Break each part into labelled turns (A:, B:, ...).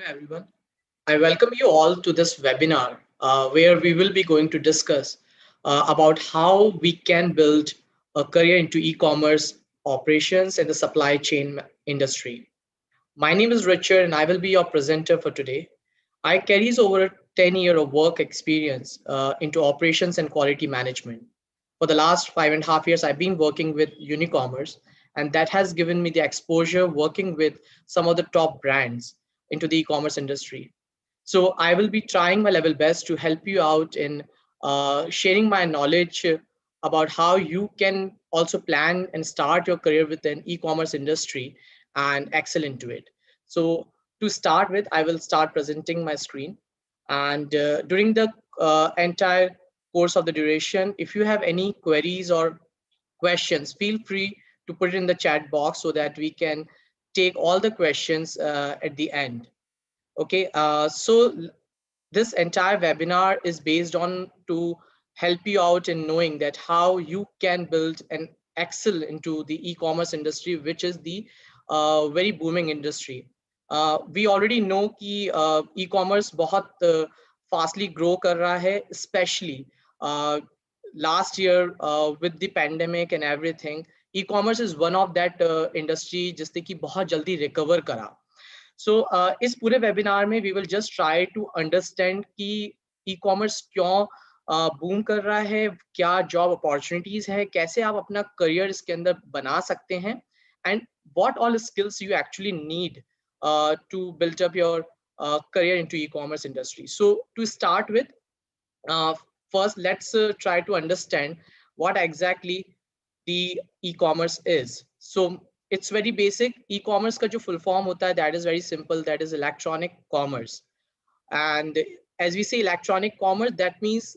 A: Hello everyone. I welcome you all to this webinar where we will be going to discuss about how we can build a career into e-commerce operations in the supply chain industry. My name is Richard and I will be your presenter for today. I carries over a 10 year of work experience into operations and quality management. For the last 5.5 years, I've been working with Unicommerce, and that has given me the exposure working with some of the top brands into the e-commerce industry. So I will be trying my level best to help you out in sharing my knowledge about how you can also plan and start your career within e-commerce industry and excel into it. So to start with, I will start presenting my screen. And during the entire course of the duration, if you have any queries or questions, feel free to put it in the chat box so that we can take all the questions at the end. Okay, this entire webinar is based on to help you out in knowing that how you can build and excel into the e-commerce industry, which is the very booming industry. We already know कि e-commerce बहुत fastly grow कर रहा है, especially last year with the pandemic and everything. E-commerce is one of that industry जिसने कि बहुत जल्दी recover करा. सो इस पूरे वेबिनार में we will just try to understand कि ई कॉमर्स क्यों बूम कर रहा है, क्या जॉब अपॉर्चुनिटीज है, कैसे आप अपना करियर इसके अंदर बना सकते हैं, and what all skills you actually need to build up your career into e-commerce industry. So to start with, first let's try to understand what exactly the e-commerce is. So it's very basic. E-commerce का जो full form होता है, that is very simple. That is electronic commerce. And as we say electronic commerce, that means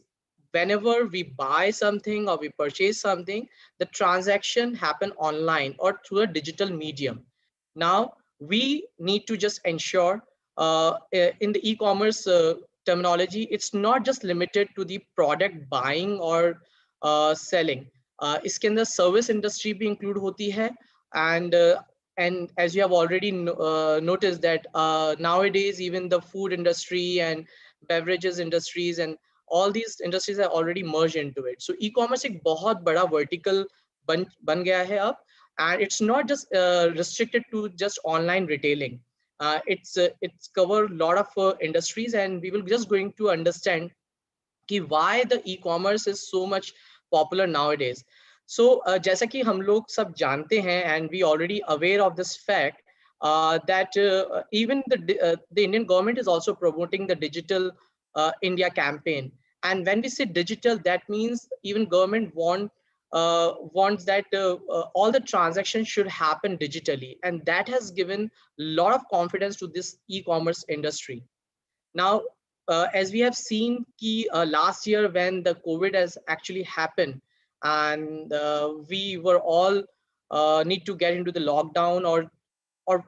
A: whenever we buy something or we purchase something, the transaction happen online or through a digital medium. Now we need to just ensure in the e-commerce terminology, it's not just limited to the product buying or selling. इसके अंदर service industry भी include होती है, and as you have already noticed that nowadays even the food industry and beverages industries and all these industries are already merged into it. So e-commerce एक बहुत बड़ा vertical बन गया है अब, and it's not just restricted to just online retailing. It's cover a lot of industries, and we will just going to understand कि why the e-commerce is so much popular nowadays. So जैसा कि हम लोग सब जानते हैं, and we already aware of this fact that even the Indian government is also promoting the digital India campaign. And when we say digital, that means even government wants that all the transactions should happen digitally, and that has given a lot of confidence to this e-commerce industry. Now, as we have seen last year when the COVID has actually happened, and we were all need to get into the lockdown, or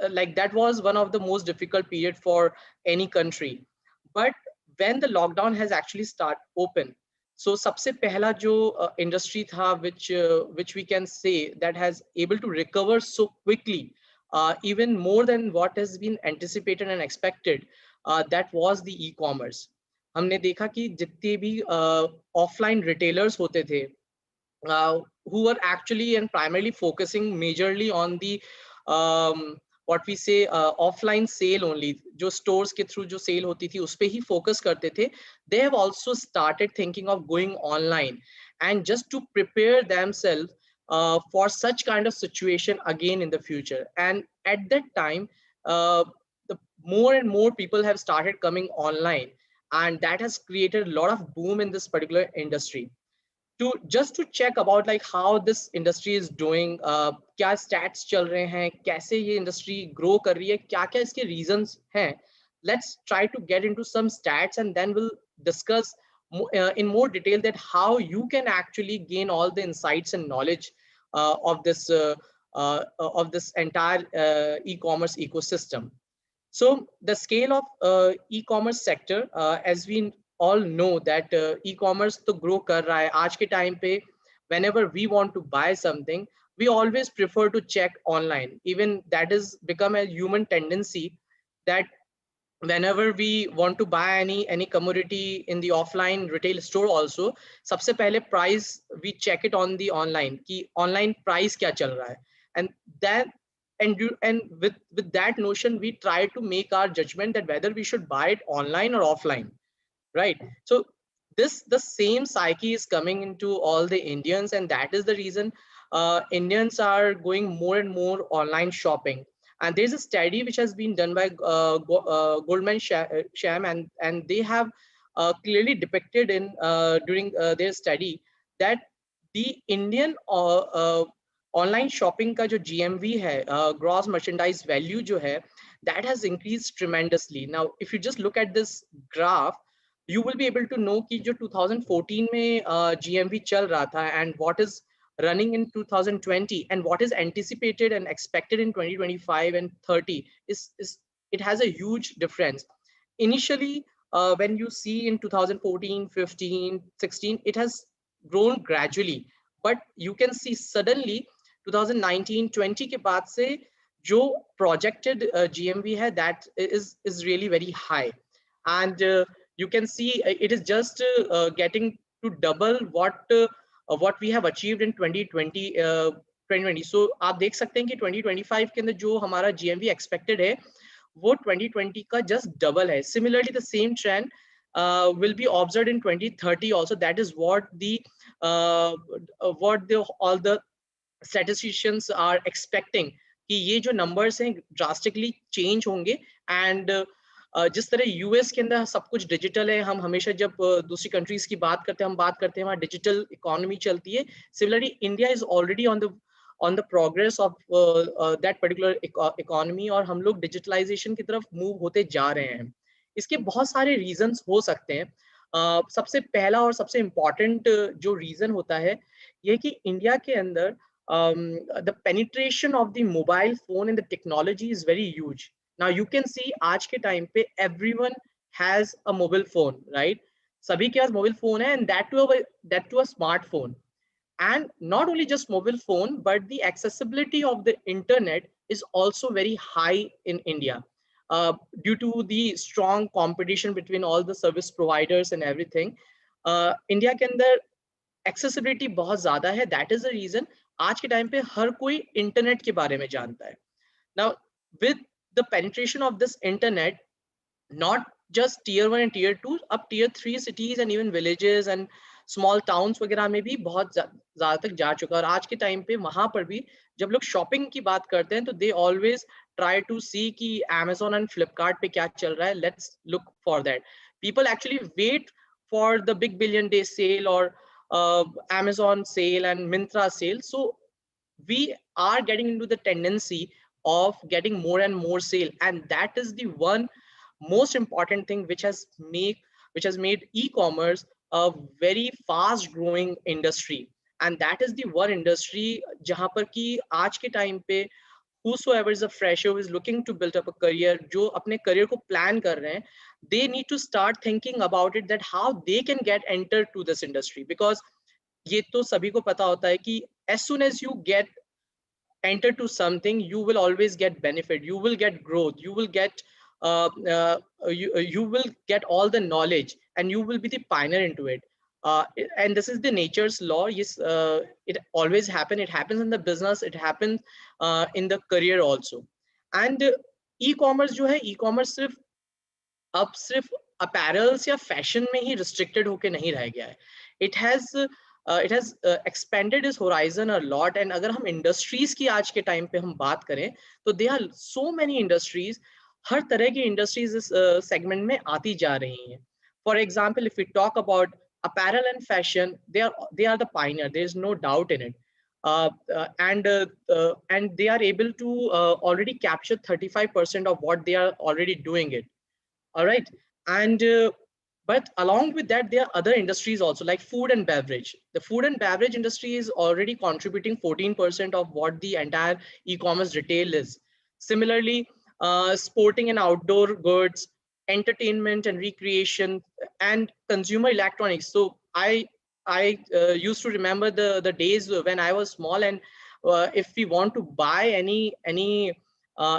A: like that was one of the most difficult period for any country. But when the lockdown has actually start open, so सबसे पहला जो industry था which we can say that has able to recover so quickly, even more than what has been anticipated and expected, that was the e-commerce. हमने देखा कि जितने भी offline retailers होते थे, who were actually and primarily focusing majorly on the what we say offline sale only, जो stores के through जो sale होती थी उस पे ही focus करते थे, they have also started thinking of going online, and just to prepare themselves for such kind of situation again in the future. And at that time, the more and more people have started coming online, and that has created a lot of boom in this particular industry. To just to check about like how this industry is doing, क्या stats चल रहे हैं, कैसे ये industry grow कर रही है, क्या क्या इसके reasons हैं, let's try to get into some stats, and then we'll discuss in more detail that how you can actually gain all the insights and knowledge of this entire e-commerce ecosystem. So the scale of e-commerce sector, as we all know that e-commerce to grow कर रहा है आज के time पे. Whenever we want to buy something, we always prefer to check online. Even that is become a human tendency, that whenever we want to buy any commodity in the offline retail store also, सबसे पहले price we check it on the online कि online price क्या चल रहा है, and that and with that notion we try to make our judgment that whether we should buy it online or offline, right? So this the same psyche is coming into all the Indians, and that is the reason Indians are going more and more online shopping. And there's a study which has been done by Goldman Sham, and they have clearly depicted in during their study that the Indian online shopping का जो GMV है, gross merchandise value जो है, that has increased tremendously. Now if you just look at this graph, you will be able to know कि जो 2014 में GMV चल रहा था and what is running in 2020 and what is anticipated and expected in 2025 and 30 is it has a huge difference. Initially, when you see in 2014, 15, 16, it has grown gradually, but you can see suddenly 2019, 20 के बाद से जो projected GMV है, that is really very high. And you can see it is just getting to double what we have achieved in 2020 2020. So आप देख सकते हैं कि 2025 के अंदर जो हमारा GMV expected है वो 2020 का just double है. Similarly, the same trend will be observed in 2030 also. That is what the all the statisticians are expecting कि ये जो numbers हैं drastically change होंगे. And जिस तरह यूएस के अंदर सब कुछ डिजिटल है, हम हमेशा जब दूसरी कंट्रीज की बात करते हैं, हम बात करते हैं वहाँ डिजिटल इकोनॉमी चलती है. Similarly India is already on the progress of that particular economy, और हम लोग डिजिटलाइजेशन की तरफ मूव होते जा रहे हैं. इसके बहुत सारे रीजंस हो सकते हैं. सबसे पहला और सबसे इम्पॉर्टेंट जो रीजन होता है ये कि इंडिया के अंदर the penetration of the mobile phone and the technology is very huge. Now you can see आज के time पे everyone has a mobile phone, right? सभी के पास mobile phone है, and that to a smartphone. And not only just mobile phone, but the accessibility of the internet is also very high in India, due to the strong competition between all the service providers and everything. India के अंदर accessibility बहुत ज्यादा है. That is the reason आज के time पे हर कोई internet के बारे में जानता है. Now with the penetration of this internet, not just tier 1 and tier 2, अब tier 3 cities and even villages and small towns वगैरह में भी बहुत ज़्यादा तक जा चुका है. और आज के टाइम पे वहाँ पर भी जब लोग शॉपिंग की बात करते हैं तो they always try to see कि Amazon एंड फ्लिपकार्ट पे क्या चल रहा है, let's look for that. People actually wait for the big billion day sale और Amazon sale and Myntra sale. So we are getting into the tendency of getting more and more sale, and that is the one most important thing which has made e-commerce a very fast growing industry. And that is the one industry जहां पर कि आज के time पे whosoever is a fresher who is looking to build up a career, जो अपने career को plan कर रहे हैं, they need to start thinking about it, that how they can get entered to this industry. Because ये तो सभी को पता होता है कि as soon as you get enter to something, you will always get benefit, you will get growth, you will get all the knowledge, and you will be the pioneer into it. And this is the nature's law. Yes, it always happen. It happens in the business, it happens in the career also. And e-commerce जो है, e-commerce सिर्फ अब सिर्फ apparels या fashion में ही restricted होके नहीं रह गया है. It has expanded is horizon a lot. And अगर हम इंडस्ट्रीज की आज के टाइम पे हम बात करें तो they are so many industries. हर तरह की इंडस्ट्रीज इस सेगमेंट में आती जा रही हैं. For example, if we talk about apparel and fashion, they are the pioneer, there is no doubt in it. And they are able to already capture 35% of what they are already doing it. All right. And but along with that, there are other industries also, like food and beverage. The food and beverage industry is already contributing 14% of what the entire e-commerce retail is. Similarly, sporting and outdoor goods, entertainment and recreation, and consumer electronics. So I used to remember the days when I was small, and if we want to buy any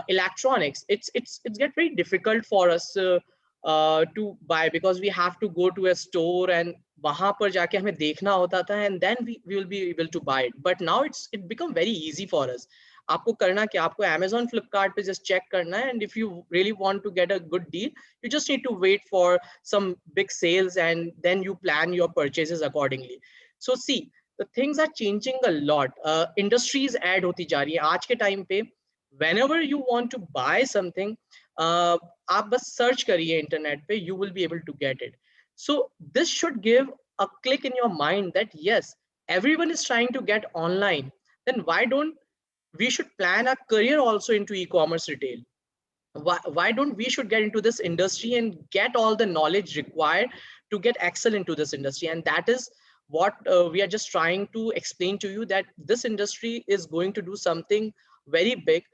A: electronics, it's get very difficult for us to buy, because we have to go to a store and वहां पर जाके हमें देखना होता था, and then we will be able to buy it. But now it become very easy for us. आपको करना क्या, आपको Amazon Flipkart पे just check करना है, and if you really want to get a good deal, you just need to wait for some big sales, and then you plan your purchases accordingly. So see, the things are changing a lot. Industries add होती जा रही है आज के time पे. Whenever you want to buy something, आप बस search करिए internet पे, you will be able to get it. So this should give a click in your mind that yes, everyone is trying to get online. Then why don't we should plan a career also into e-commerce retail? Why don't we should get into this industry and get all the knowledge required to get excel into this industry? And that is what we are just trying to explain to you, that this industry is going to do something very big.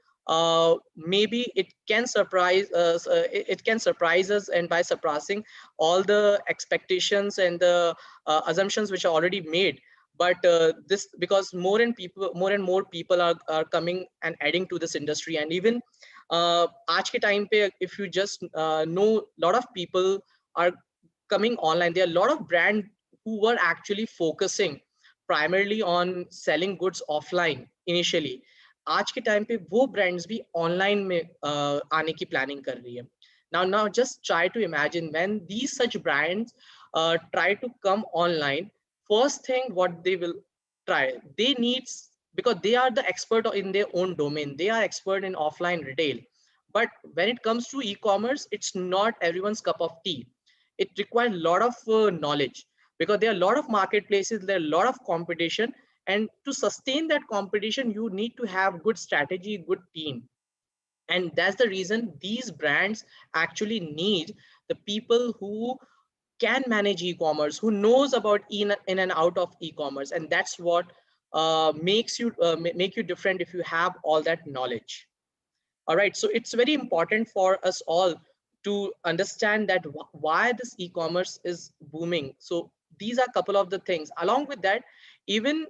A: Maybe it can surprise us, it can surprise us, and by surpassing all the expectations and the assumptions which are already made. But this, because more and more people are coming and adding to this industry. And even आज के time पे, if you just know, lot of people are coming online. There are a lot of brands who were actually focusing primarily on selling goods offline initially. आज के time पे वो brands भी online में आने की प्लानिंग कर रही है. Now just try to imagine when these such brands try to come online. First thing what they will try, they need, because they are the expert in their own domain, they are expert in offline retail. But when it comes to e-commerce, it's not everyone's cup of tea. It requires a lot of knowledge, because there are a lot of marketplaces, there are a lot of competition, and to sustain that competition you need to have good strategy, good team. And that's the reason these brands actually need the people who can manage e-commerce, who knows about in and out of e-commerce. And that's what makes you make you different, if you have all that knowledge. All right, so it's very important for us all to understand that why this e-commerce is booming. So these are a couple of the things. Along with that, even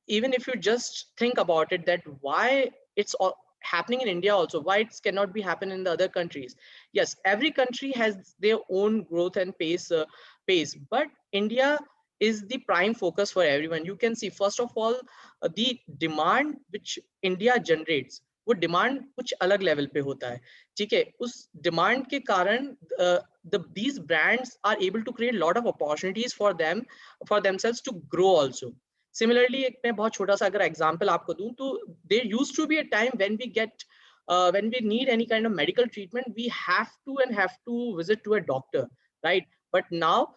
A: even if you just think about it, that why it's all happening in India also, why it cannot be happen in the other countries. Yes, every country has their own growth and pace, but India is the prime focus for everyone. You can see, first of all, the demand which India generates, वो demand कुछ अलग level पे होता है. ठीक है, उस demand के कारण these brands are able to create a lot of opportunities for themselves to grow also. Similarly, एक मैं बहुत छोटा सा अगर एग्जांपल आपको दूं, तो there used to be a time when we need any kind of medical treatment, we have to visit to a doctor, right? But now,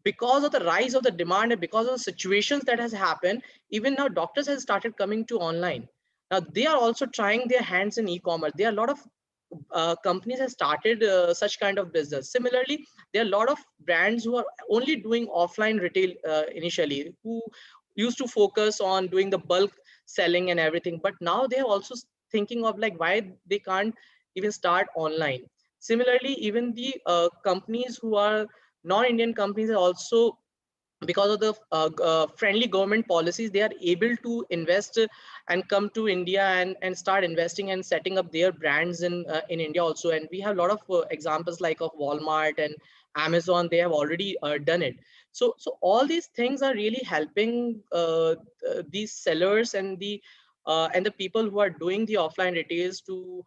A: because of the rise of the demand and because of the situations that has happened, even now doctors have started coming to online. Now they are also trying their hands in e-commerce. There are a lot of companies have started such kind of business. Similarly, there are a lot of brands who are only doing offline retail initially, who used to focus on doing the bulk selling and everything, but now they are also thinking of like why they can't even start online. Similarly, even the companies who are non-Indian companies are also, because of the friendly government policies, they are able to invest and come to India and start investing and setting up their brands in India also. And we have a lot of examples like of Walmart and Amazon. They have already done it. So all these things are really helping these sellers and the people who are doing the offline retails to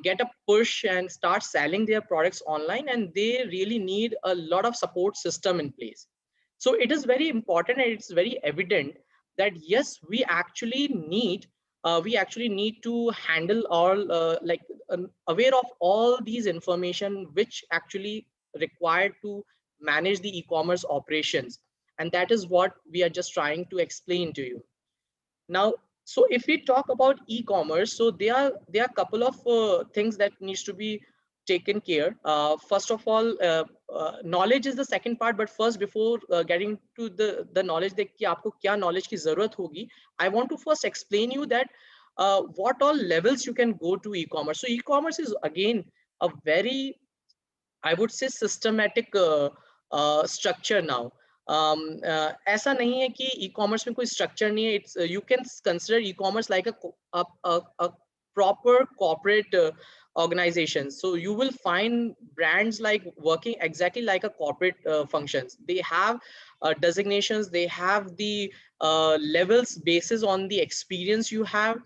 A: get a push and start selling their products online, and they really need a lot of support system in place. So it is very important, and it's very evident that yes, we actually need to handle all aware of all these information which actually required to manage the e-commerce operations. And that is what we are just trying to explain to you now. So if we talk about e-commerce, so there are a couple of things that needs to be taken care. First of all, knowledge is the second part, but first, before getting to the knowledge that कि आपको क्या knowledge की जरूरत होगी, I want to first explain you that what all levels you can go to e-commerce. So e-commerce is again a very, I would say, systematic structure now. ऐसा नहीं है कि e-commerce में कोई structure नहीं है. It's you can consider e-commerce like a proper corporate organizations. So you will find brands like working exactly like a corporate functions. They have designations, they have the levels basis on the experience you have.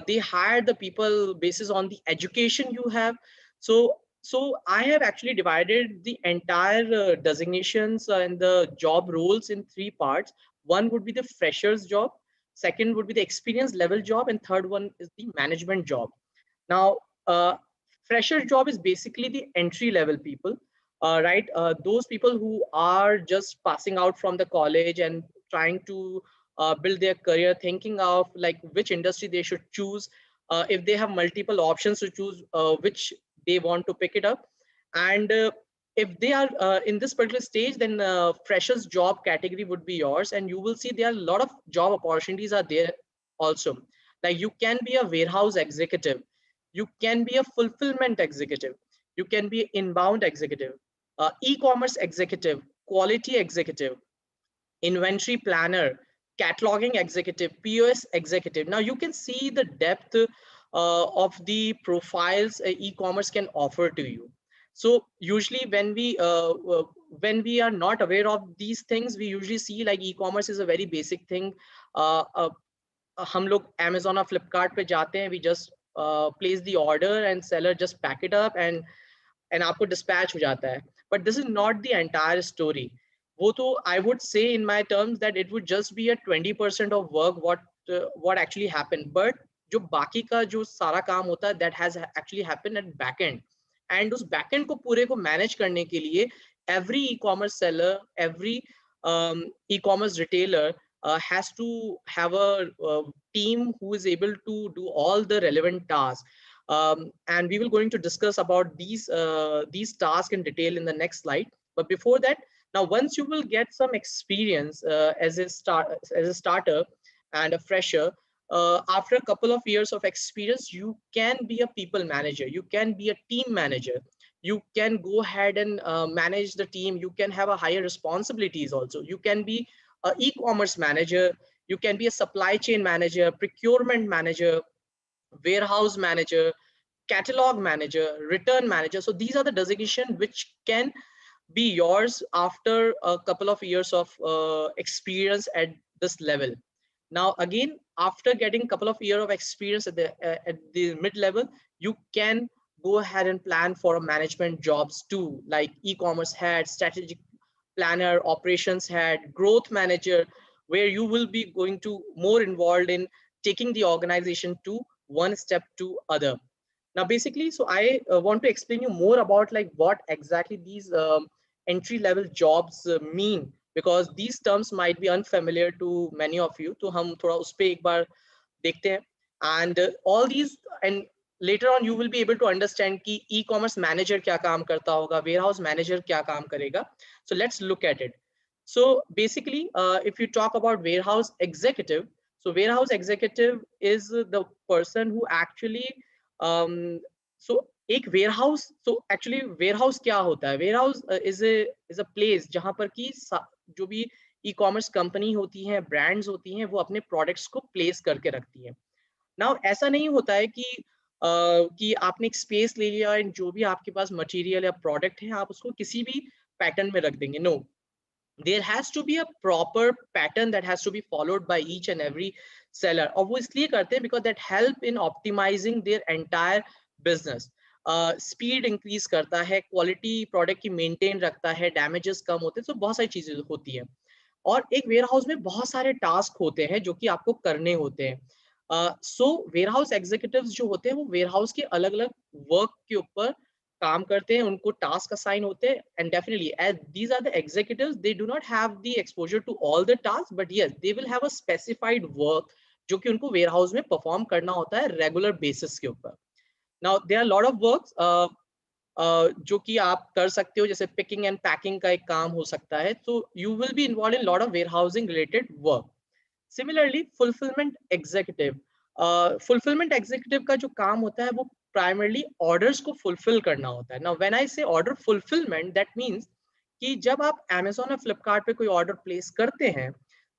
A: They hire the people basis on the education you have. So I have actually divided the entire designations and the job roles in three parts. One would be the freshers job, second would be the experience level job, and third one is the management job. Now, fresher job is basically the entry level people, right? Those people who are just passing out from the college and trying to build their career, thinking of like which industry they should choose, if they have multiple options to choose, which they want to pick it up. And if they are in this particular stage, then freshers job category would be yours, and you will see there are a lot of job opportunities are there also. Like you can be a warehouse executive, you can be a fulfillment executive, you can be an inbound executive, e-commerce executive, quality executive, inventory planner, cataloging executive, POS executive. Now you can see the depth of the profiles e-commerce can offer to you. So usually when we are not aware of these things, we usually see like e-commerce is a very basic thing. हम लोग Amazon और Flipkart पे जाते हैं, we just place the order and seller just pack it up and आपको dispatch हो जाता है. But this is not the entire story. वो तो I would say in my terms that it would just be a 20% of work what actually happened. But जो बाकी का जो सारा काम होता है that has actually happened at back end. And उस back end को पूरे को manage करने के लिए every e-commerce seller, every e-commerce retailer has to have a team who is able to do all the relevant tasks. And we will going to discuss about these tasks in detail in the next slide. But before that, now once you will get some experience as a starter and a fresher, after a couple of years of experience, you can be a people manager, you can be a team manager, you can go ahead and manage the team, you can have a higher responsibilities also, you can be a e-commerce manager, you can be a supply chain manager, procurement manager, warehouse manager, catalog manager, return manager. So these are the designation which can be yours after a couple of years of experience at this level. Now again, after getting a couple of years of experience at the mid level, you can go ahead and plan for a management jobs too, like e-commerce head, strategic planner, operations head, growth manager, where you will be going to more involved in taking the organization to one step to other. Now basically, so I want to explain you more about like what exactly these entry level jobs mean, because these terms might be unfamiliar to many of you. तो हम थोड़ा उस पे एक बार देखते हैं. And all these, and later on you will be able to understand कि e-commerce manager क्या काम करता होगा, warehouse manager क्या काम करेगा. So let's look at it. So basically, if you talk about warehouse executive, so warehouse executive is the person who actually so एक warehouse, so actually warehouse क्या होता है? Warehouse is a place जहाँ पर कि जो भी e-commerce company होती हैं, brands होती हैं, वो अपने products को place करके रखती हैं. Now ऐसा नहीं होता है कि आपने एक स्पेस ले लिया और जो भी आपके पास मटेरियल या प्रोडक्ट है आप उसको किसी भी पैटर्न में रख देंगे. No, there has to be a proper pattern that has to be followed by each and every seller. और वो इसलिए करते हैं because that help in optimizing their entire business. Speed increase करता है, क्वालिटी प्रोडक्ट की मेंटेन रखता है, डैमेजेस कम होते हैं, तो बहुत सारी चीजें होती हैं. और एक वेयरहाउस में बहुत सारे टास्क होते हैं जो कि आपको करने होते हैं. सो वेयरहाउस एग्जीक्यूटिव्स जो होते हैं वो वेयरहाउस के अलग अलग वर्क के ऊपर काम करते हैं, उनको टास्क असाइन होते हैं. And definitely as these are the executives, they do not have the exposure to all the task, but yes they will have a specified work जो कि उनको वेयरहाउस में परफॉर्म करना होता है रेगुलर बेसिस के ऊपर. Now there are lot of works जो कि आप कर सकते हो, जैसे पिकिंग एंड पैकिंग का एक काम हो सकता है, तो you will be involve in lot of warehousing related work. Similarly fulfilment executive का जो काम होता है वो प्राइमरली ऑर्डर्स को फुलफिल करना होता है. नाउ व्हेन आई से ऑर्डर फुलफिलमेंट, दैट मींस कि जब आप Amazon और फ्लिपकार्ट पे कोई ऑर्डर प्लेस करते हैं,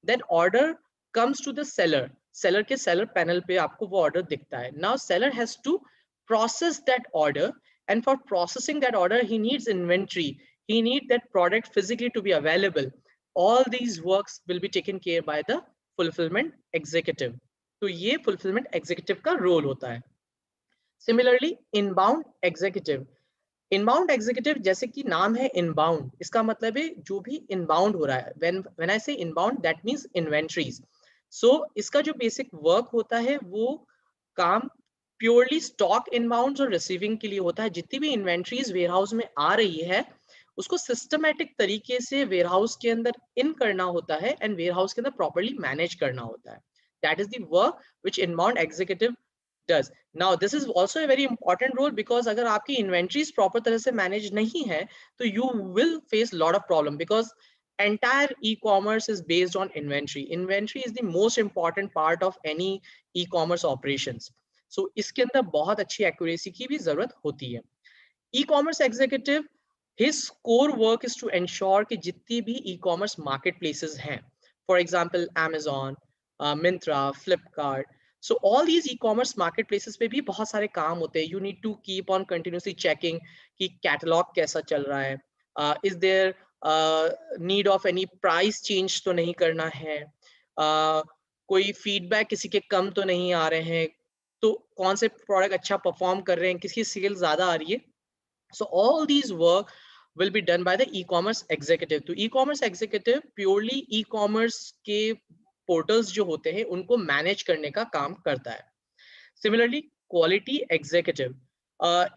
A: then order comes to the seller. Seller के सेलर पैनल पे आपको वो ऑर्डर दिखता है. Now seller has to process that order, and for processing that order he needs inventory, he needs that product physically to be available. All these works will be taken care by the fulfillment executive. तो ये fulfillment executive का role होता है. Similarly, inbound executive. Inbound executive, जैसे कि नाम है inbound, इसका मतलब है जो भी इनबाउंड हो रहा है. व्हेन आई से इनबाउंड, दैट मींस इन्वेंटरीज. सो इसका जो बेसिक वर्क होता है वो काम प्योरली स्टॉक इनबाउंड और रिसीविंग के लिए होता है. जितनी भी इन्वेंटरीज वेयरहाउस में आ रही है उसको सिस्टमैटिक तरीके से वेयरहाउस के अंदर इन करना होता है एंड वेयरहाउस के अंदर प्रॉपर्ली मैनेज करना होता है. That is the work which inbound executive does. Now this is also a very important role because अगर आपकी inventories proper तरह से manage नहीं है तो you will face lot of problem because entire e-commerce is based on inventory. Inventory is the most important part of any e-commerce operations. So इसके अंदर बहुत अच्छी accuracy की भी जरूरत होती है. E-commerce executive, his core work is to ensure कि जितनी भी e-commerce marketplaces हैं, for example Amazon, Myntra, Flipkart, so all these e-commerce marketplaces पे भी बहुत सारे काम होते हैं. You need to keep on continuously checking कि catalog कैसा चल रहा है, is there need of any price change तो नहीं करना है, कोई feedback किसी के कम तो नहीं आ रहे हैं, तो कौन से प्रोडक्ट अच्छा परफॉर्म कर रहे हैं, किसकी सेल ज्यादा आ रही है. So all these work will be done by the e-commerce executive. तो e-commerce executive purely e-commerce के portals जो होते हैं उनको manage करने का काम करता है. Similarly, quality executive.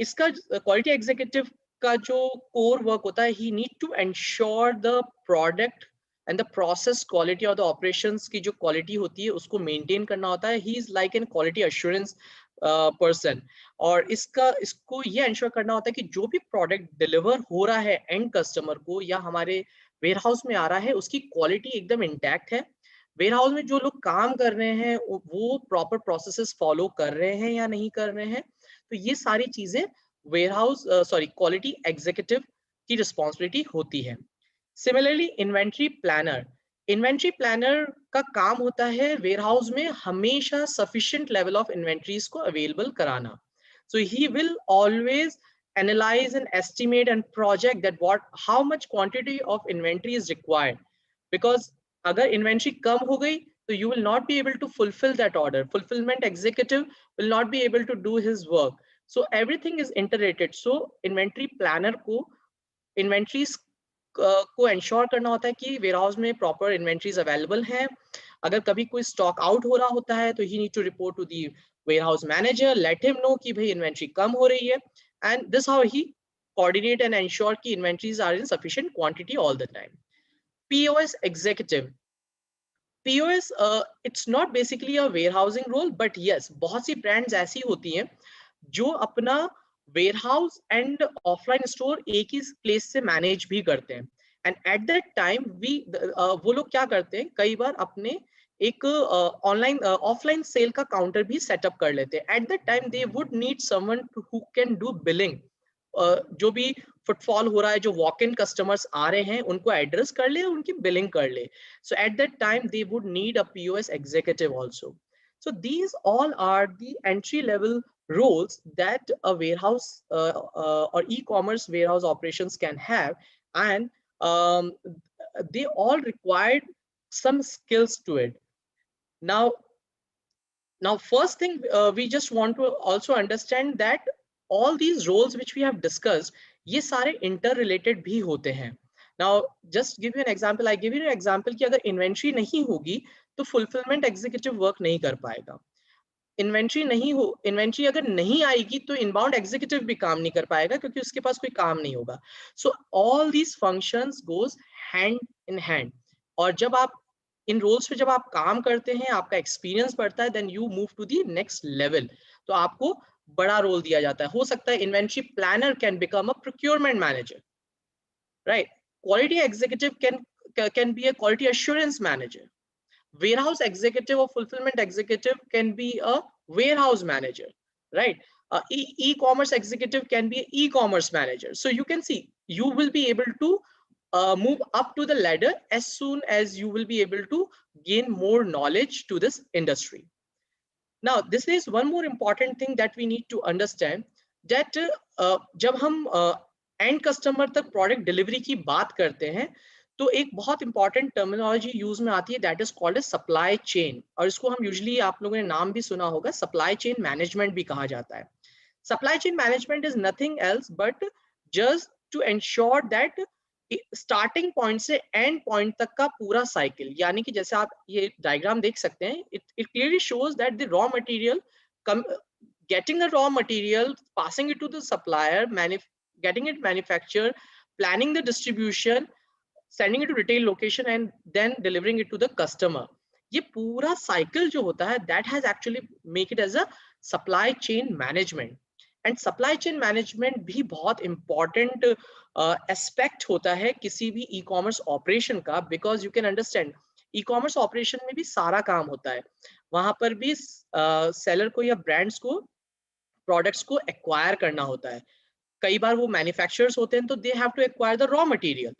A: इसका quality executive का जो core work होता है, he need to ensure the product and the process quality or the operations की जो quality होती है उसको maintain करना होता है. He is like an quality assurance person. और इसको ये इंश्योर करना होता है कि जो भी प्रोडक्ट डिलीवर हो रहा है एंड कस्टमर को या हमारे वेयरहाउस में आ रहा है उसकी क्वालिटी एकदम इंटैक्ट है. वेयरहाउस में जो लोग काम कर रहे हैं वो प्रॉपर प्रोसेसेस फॉलो कर रहे हैं या नहीं कर रहे हैं. तो ये सारी चीजें वेयरहाउस क्वालिटी एग्जीक्यूटिव की रिस्पॉन्सिबिलिटी होती है. Similarly, inventory planner. Inventory planner का काम होता है वेयरहाउस में हमेशा सफिशिएंट लेवल ऑफ इन्वेंट्रीज को अवेलेबल कराना. So he will always analyze and estimate and project that how much quantity of inventory is required, because अगर inventory कम हो गई तो you will not be able to fulfill that order. Fulfillment executive will not be able to do his work. So everything is interrelated. So inventory planner को inventories को ensure करना होता है कि वेयरहाउस में प्रॉपर इन्वेंटरीज अवेलेबल हैं. अगर कभी कोई स्टॉक आउट हो रहा होता है तो he need to report to the warehouse manager, let him know कि भाई इन्वेंटरी कम हो रही है, and this how he coordinate and ensure कि inventories are in sufficient quantity all the time. POS executive. POS, it's not basically a warehousing role, but yes, बहुत सी brands ऐसी होती हैं जो अपना वेयरहाउस एंड ऑफलाइन स्टोर एक ही place से manage भी करते हैं. एंड एट दैट टाइम वो लोग क्या करते हैं, कई बार अपने एक ऑनलाइन ऑफलाइन सेल का काउंटर भी सेटअप कर लेते हैं. Eight that time they would need someone who can do billing. जो भी फुटफॉल हो रहा है, जो वॉक इन कस्टमर्स आ रहे हैं उनको एड्रेस कर ले, उनकी बिलिंग कर ले. So at that time they would need a POS executive also. So these all are the entry level roles that a warehouse or e-commerce warehouse operations can have, and they all required some skills to it. Now first thing, we just want to also understand that all these roles which we have discussed, ये सारे interrelated भी होते हैं. Now just give you an example. I give you an example कि अगर inventory नहीं होगी तो fulfillment executive work नहीं कर पाएगा. इन्वेंट्री अगर नहीं आएगी तो इनबाउंड एग्जीक्यूटिव भी काम नहीं कर पाएगा क्योंकि उसके पास कोई काम नहीं होगा. So all these functions goes hand in hand. और जब आप इन रोल्स पे जब आप काम करते हैं, आपका एक्सपीरियंस बढ़ता है, then you move to the next level. तो आपको बड़ा रोल दिया जाता है. हो सकता है inventory planner can become a procurement manager, right. Quality executive can be a quality assurance manager. Warehouse executive or fulfillment executive can be a warehouse manager, right? E-commerce executive can be an e-commerce manager. So you can see, you will be able to move up to the ladder as soon as you will be able to gain more knowledge to this industry. Now, this is one more important thing that we need to understand, that जब हम and customer तक product delivery की बात करते हैं, तो एक बहुत इंपॉर्टेंट टर्मिनोलॉजी यूज में आती है, that is called as supply chain, और इसको हम यूजुअली, आप लोगों ने नाम भी सुना होगा, सप्लाई चेन मैनेजमेंट भी कहा जाता है. Supply chain management is nothing else but just to ensure that starting point से एंड पॉइंट तक का पूरा साइकिल, यानी कि जैसे आप ये डायग्राम देख सकते हैं, it clearly shows that the raw material getting the raw material, passing it to the supplier, getting it manufactured, planning the distribution, sending it to retail location, and then delivering it to the customer. ये पूरा cycle जो होता है, that has actually make it as a supply chain management. And supply chain management भी बहुत important aspect होता है किसी भी e-commerce operation का, because you can understand e-commerce operation में भी सारा काम होता है. वहां पर भी seller को या brands को प्रोडक्ट्स को एक्वायर करना होता है. कई बार वो मैन्युफैक्चरर्स होते हैं, तो they have to acquire the raw material,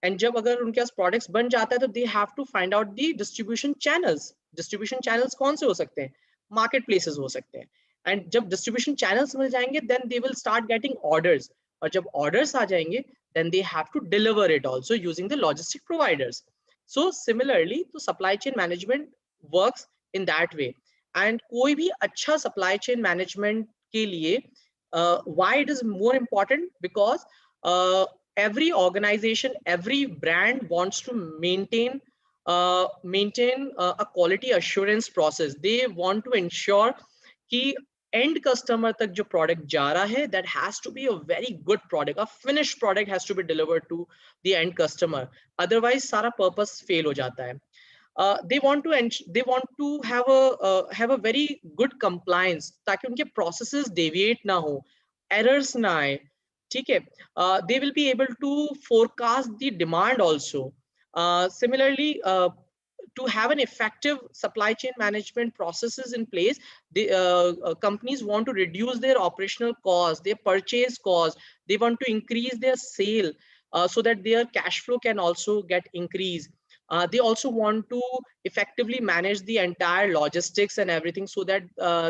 A: and जब अगर उनके पास प्रोडक्ट्स बन जाता है, तो they have to find out the distribution channels. Distribution channels कौन से हो सकते हैं? मार्केट प्लेसेस हो सकते हैं. एंड जब डिस्ट्रीब्यूशन चैनल्स मिल जाएंगे, then they will start getting orders, और जब ऑर्डर्स आ जाएंगे, then they have to deliver it also using the logistic providers. So similarly, तो supply chain management works in that way. And कोई भी अच्छा सप्लाई चेन मैनेजमेंट के लिए why it is more important, because every organization, every brand wants to maintain a quality assurance process. They want to ensure कि end customer तक जो product जा रहा है, that has to be a very good product, a finished product has to be delivered to the end customer, otherwise सारा purpose fail हो जाता है. They want to have a very good compliance, ताकि उनके processes deviate ना हो, errors ना आए. ठीक है. They will be able to forecast the demand also. Similarly, to have an effective supply chain management processes in place, the companies want to reduce their operational costs, their purchase costs. They want to increase their sale, so that their cash flow can also get increased. They also want to effectively manage the entire logistics and everything, so that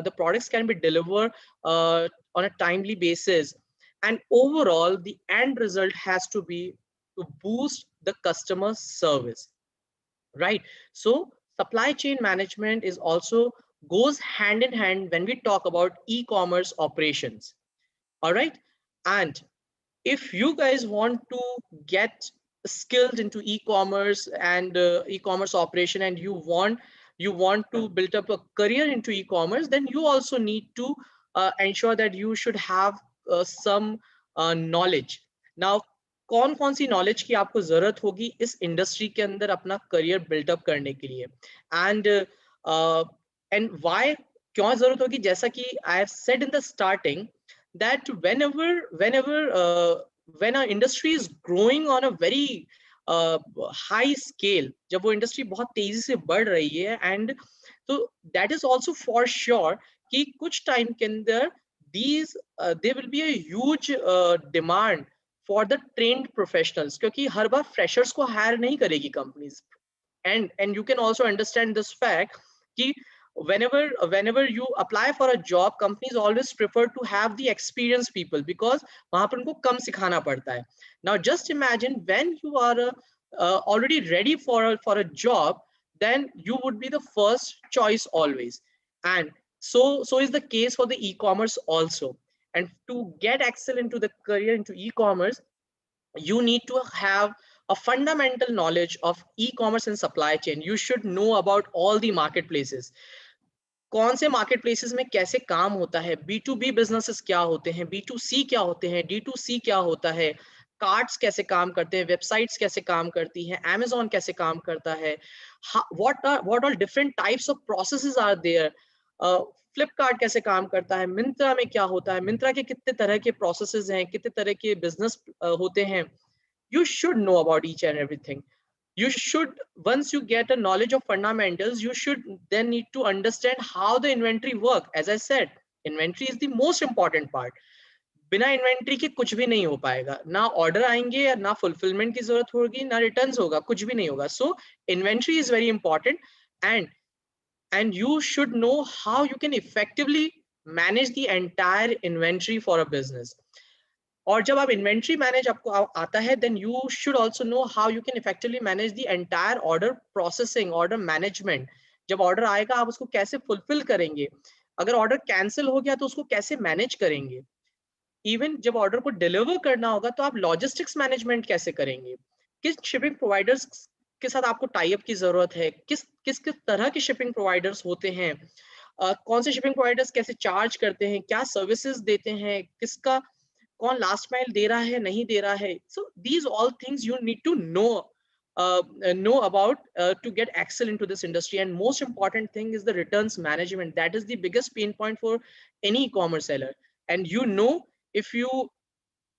A: the products can be delivered on a timely basis. And overall, the end result has to be to boost the customer service, right? So supply chain management is also goes hand in hand when we talk about e-commerce operations. All right. And if you guys want to get skilled into e-commerce and e-commerce operation, and you want to build up a career into e-commerce, then you also need to ensure that you should have some knowledge. Now, कौन सी knowledge की आपको जरूरत होगी इस industry के अंदर अपना career built up करने के लिए, एंड व्हाई, क्यों जरूरत होगी? जैसा कि I have said in the starting, that when an industry is growing on a very high scale, जब वो इंडस्ट्री बहुत तेजी से बढ़ रही है, एंड तो that is also for sure कि कुछ टाइम के अंदर there will be a huge demand for the trained professionals, क्योंकि हर बार freshers को hire नहीं करेगी companies. And you can also understand this fact कि whenever you apply for a job, companies always prefer to have the experienced people, because वहां पर उनको कम सिखाना पड़ता है. Now just imagine when you are already ready for a job, then you would be the first choice always. And so is the case for the e-commerce also. And to get excel into the career into e-commerce, you need to have a fundamental knowledge of e-commerce and supply chain. You should know about all the marketplaces. कौन से market places में कैसे काम होता है, B2B businesses क्या होते हैं, B2C क्या होते हैं, D2C क्या होता है, कार्ड्स कैसे काम करते हैं, वेबसाइट्स कैसे काम करती हैं, Amazon कैसे काम करता है, what all different types of processes are there, Flipkart कैसे काम करता है, मिंत्रा में क्या होता है, मिंत्रा के कितने तरह के प्रोसेसेस हैं, कितने तरह के बिजनेस होते हैं. You should know about each and everything. You should, once you get a knowledge of fundamentals, you should then need to understand how the inventory work. As I said, inventory is the most important part. बिना inventory के कुछ भी नहीं हो पाएगा, ना order आएंगे या ना फुलफिलमेंट की जरूरत होगी, ना रिटर्न्स होगा, कुछ भी नहीं होगा. So inventory is very important. And you should know how you can effectively manage the entire inventory for a business. और जब आप इन्वेंट्री मैनेज आपको आता है, then you should also know how you can effectively manage the entire order processing, order management. जब order आएगा आप उसको कैसे फुलफिल करेंगे, अगर ऑर्डर कैंसिल हो गया तो उसको कैसे मैनेज करेंगे, इवन जब ऑर्डर को डिलीवर करना होगा तो आप लॉजिस्टिक्स मैनेजमेंट कैसे करेंगे, किस शिपिंग प्रोवाइडर्स के साथ आपको टाई अप की जरूरत है, किस किस किस तरह के शिपिंग प्रोवाइडर्स होते हैं, कौन से शिपिंग प्रोवाइडर्स कैसे चार्ज करते हैं, क्या सर्विसेज देते हैं, किसका कौन लास्ट माइल दे रहा है नहीं दे रहा है. So these all things you need to know about to get excel into this industry. And most important thing is the returns management. That is the biggest pain point for any e-commerce seller. And if you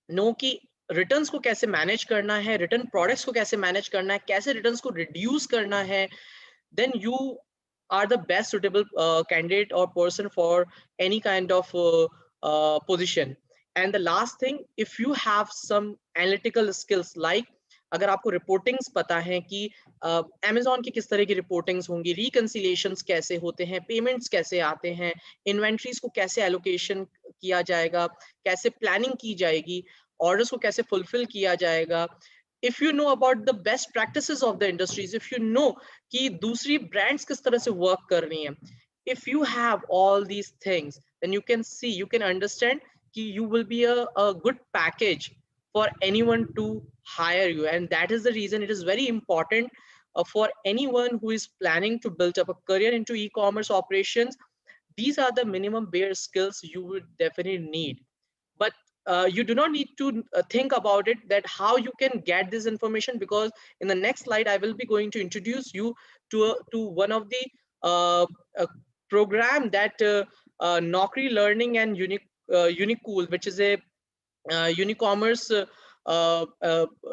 A: know कि returns को कैसे manage करना है, return products को कैसे manage करना है, कैसे रिटर्न्स को रिड्यूस करना है, then you are the best suitable candidate or person for any kind of position. And the last thing, if you have some analytical skills, like अगर आपको रिपोर्टिंग्स पता है कि अमेजोन की किस तरह की रिपोर्टिंग्स होंगी, रिकंसिलिएशंस कैसे होते हैं, पेमेंट्स कैसे आते हैं, इन्वेंट्रीज को कैसे एलोकेशन किया जाएगा, कैसे प्लानिंग की जाएगी, ऑर्डर्स को कैसे फुलफिल किया जाएगा, if you know about the best practices of the industries, if you know कि दूसरी brands किस तरह से work कर रही हैं, if you have all these things, then you can see, you can understand कि you will be a good package for anyone to hire you. And that is the reason it is very important for anyone who is planning to build up a career into e-commerce operations. These are the minimum bare skills you would definitely need. But you do not need to think about it that how you can get this information, because in the next slide I will be going to introduce you to one of the program that Naukri Learning and Unicool, which is a Unicommerce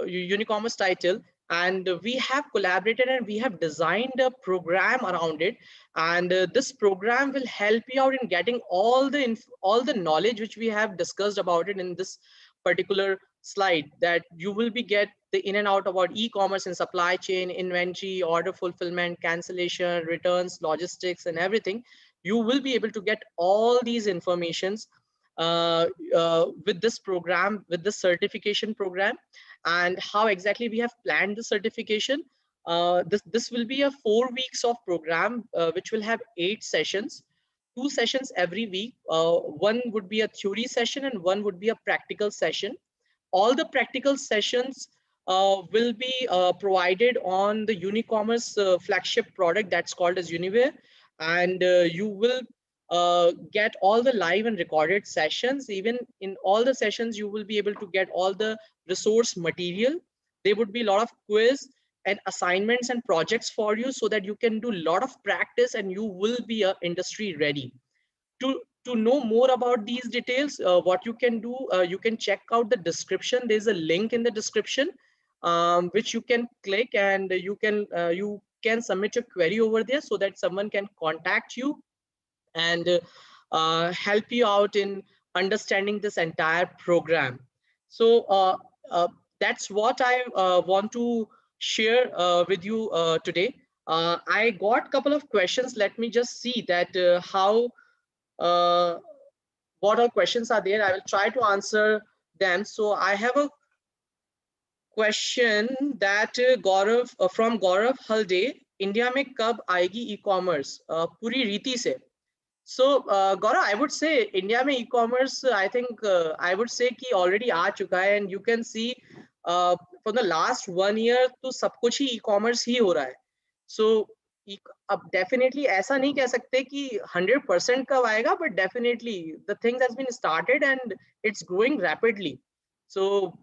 A: Unicommerce title, and we have collaborated and we have designed a program around it. And this program will help you out in getting all the knowledge which we have discussed about it in this particular slide, that you will be get the in and out about e-commerce and supply chain, inventory, order fulfillment, cancellation, returns, logistics, and everything. You will be able to get all these informations with this program, with this certification program. And how exactly we have planned the certification. This will be a 4 weeks of program which will have 8 sessions, 2 sessions every week. One would be a theory session and one would be a practical session. All the practical sessions will be provided on the Unicommerce flagship product that's called as Uniware. And you will get all the live and recorded sessions. Even in all the sessions, you will be able to get all the resource material. There would be a lot of quiz and assignments and projects for you, so that you can do a lot of practice and you will be industry ready. To know more about these details, what you can do, you can check out the description. There's a link in the description which you can click, and you can submit your query over there so that someone can contact you and help you out in understanding this entire program. So that's what I want to share with you today. I got a couple of questions. Let me just see that how what all questions are there. I will try to answer them. So I have a question that Gaurav from Gaurav Halde, India में कब आएगी e commerce पूरी रीति से. So Gaurav, I would say India में e commerce I think I would say कि already आ चुका है. And you can see for the last 1 year तो सब कुछ ही ई कॉमर्स ही हो रहा है. So अब definitely ऐसा नहीं कह सकते कि 100% कब आएगा, but definitely the thing has been started and it's growing rapidly. So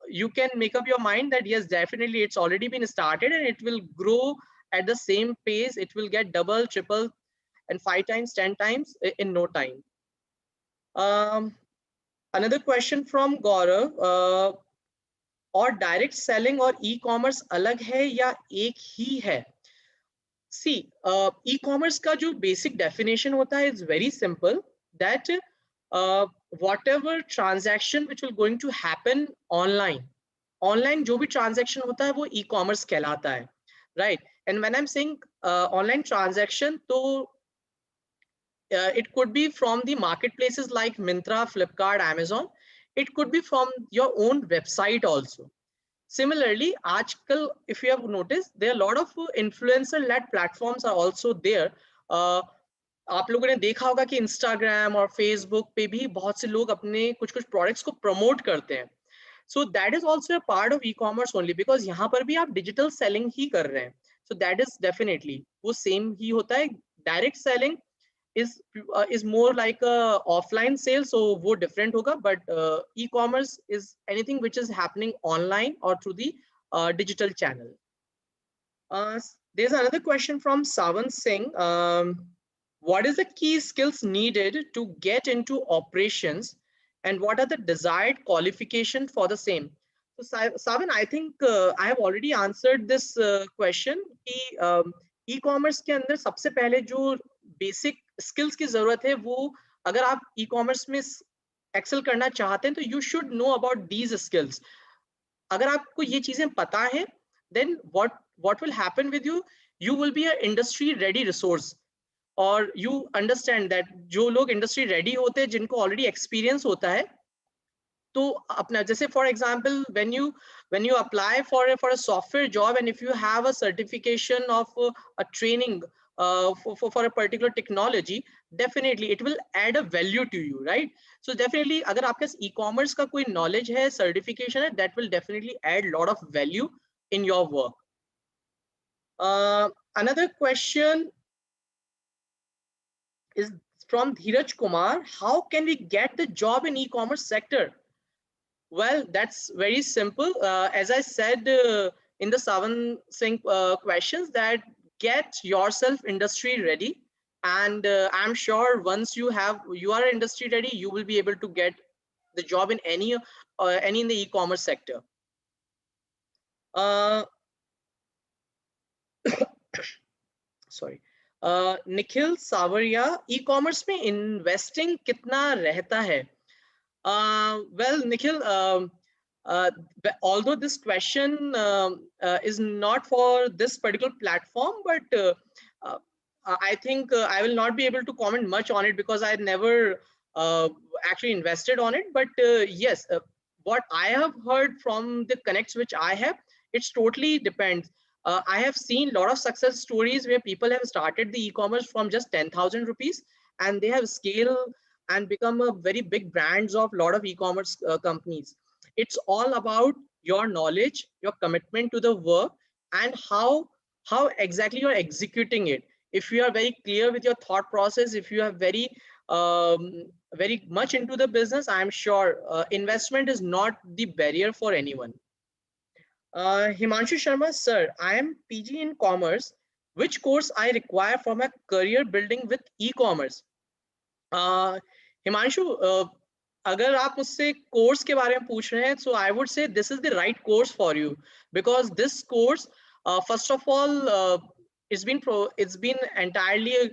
A: you can make up your mind that yes, definitely it's already been started and it will grow at the same pace. It will get double, triple, and 5 times, 10 times in no time. Another question from Gaurav, और direct selling और e commerce अलग है या एक ही है? सी e commerce का जो basic definition होता है is very simple, that whatever transaction which will going to happen online जो भी transaction होता है वो e-commerce कहलाता है, right? And when I'm saying online transaction, तो it could be from the marketplaces like Myntra, Flipkart, Amazon. It could be from your own website also. Similarly, आजकल, if you have noticed, there are a lot of influencer-led platforms are also there. आप लोगों ने देखा होगा कि Instagram और Facebook पे भी बहुत से लोग अपने कुछ कुछ प्रोडक्ट्स को प्रमोट करते हैं. So that is also a part of e commerce only, because यहाँ पर भी आप डिजिटल सेलिंग ही कर रहे हैं. सो दैट इज डेफिनेटली वो सेम ही होता है. Direct selling is more like a offline sale, so wo different hoga, but e-commerce is anything which is happening online or through the digital channel. There's another question from Savan Singh. What is the key skills needed to get into operations, and what are the desired qualification for the same? So Savan, I think I have already answered this question. कि e-commerce के अंदर सबसे पहले जो basic skills की जरूरत है, वो अगर आप e-commerce में excel करना चाहते हैं, तो you should know about these skills. अगर आपको ये चीजें पता है, then what will happen with you? You will be an industry ready resource, or you understand that जो लोग industry ready होते हैं, जिनको already experience होता है, तो अपना जैसे for example when you apply for a software job, and if you have a certification of a training for a particular technology, definitely it will add a value to you, right? So definitely अगर आपके e-commerce का कोई knowledge है, certification है, that will definitely add lot of value in your work. Another question is from Dheeraj Kumar. How can we get the job in e-commerce sector? Well, that's very simple. As I said in the Savan Singh questions, that get yourself industry ready, and I'm sure once you are industry ready, you will be able to get the job in any in the e-commerce sector. Sorry. Nikhil Savaria, e-commerce में investing कितना रहता है? Well, Nikhil, although this question is not for this particular platform, but I think I will not be able to comment much on it because I never actually invested on it. But yes, what I have heard from the connects which I have, it's totally depends. I have seen a lot of success stories where people have started the e-commerce from just 10,000 rupees, and they have scaled and become a very big brands of a lot of e-commerce companies. It's all about your knowledge, your commitment to the work, and how exactly you're executing it. If you are very clear with your thought process, if you are very very much into the business, I'm sure investment is not the barrier for anyone. Himanshu Sharma, sir, I am PG in commerce. Which course I require for my career building with e-commerce? Himanshu, अगर आप मुझसे course के बारे में पूछ रहे हैं, so I would say this is the right course for you, because this course, first of all, it's been entirely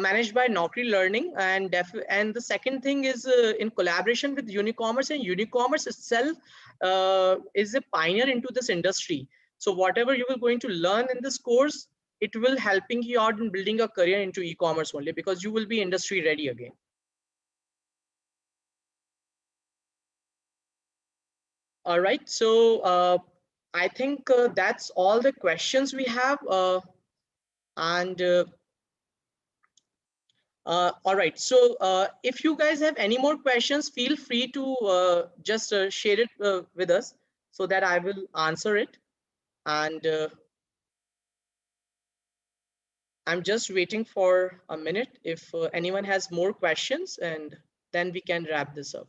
A: managed by Naukri Learning, and the second thing is in collaboration with Unicommerce, and Unicommerce itself is a pioneer into this industry. So whatever you are going to learn in this course, it will helping you out in building a career into e-commerce only, because you will be industry ready again. All right, so I think that's all the questions we have. And all right, so if you guys have any more questions, feel free to just share it with us so that I will answer it. And I'm just waiting for a minute if anyone has more questions, and then we can wrap this up.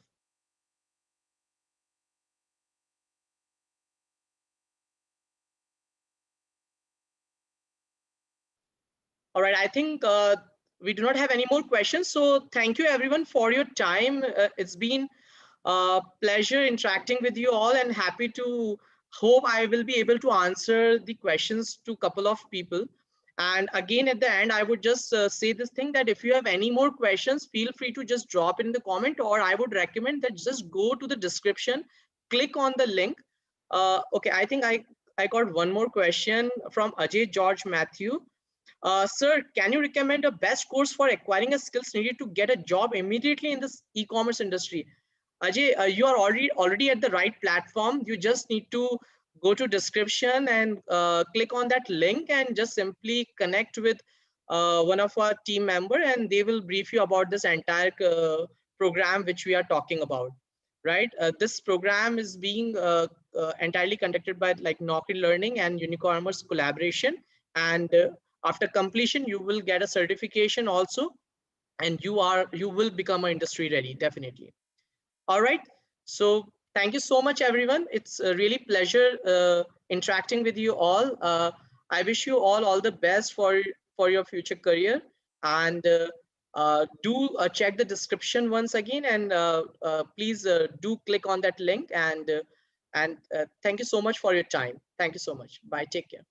A: All right, I think we do not have any more questions. So thank you everyone for your time. It's been a pleasure interacting with you all, and happy to hope I will be able to answer the questions to a couple of people. And again, at the end, I would just say this thing that if you have any more questions, feel free to just drop in the comment, or I would recommend that just go to the description, click on the link. Okay, I think I got one more question from Ajay George Matthew. Sir, can you recommend a best course for acquiring a skills needed to get a job immediately in this e-commerce industry? Ajay, you are already at the right platform. You just need to go to description and click on that link and just simply connect with one of our team member, and they will brief you about this entire program which we are talking about. Right? This program is being entirely conducted by like Naukri Learning and Unicommerce collaboration, and after completion, you will get a certification also, and you will become a industry ready, definitely. All right. So thank you so much, everyone. It's a really pleasure interacting with you all. I wish you all the best for your future career, and do check the description once again, and please do click on that link, and thank you so much for your time. Thank you so much. Bye. Take care.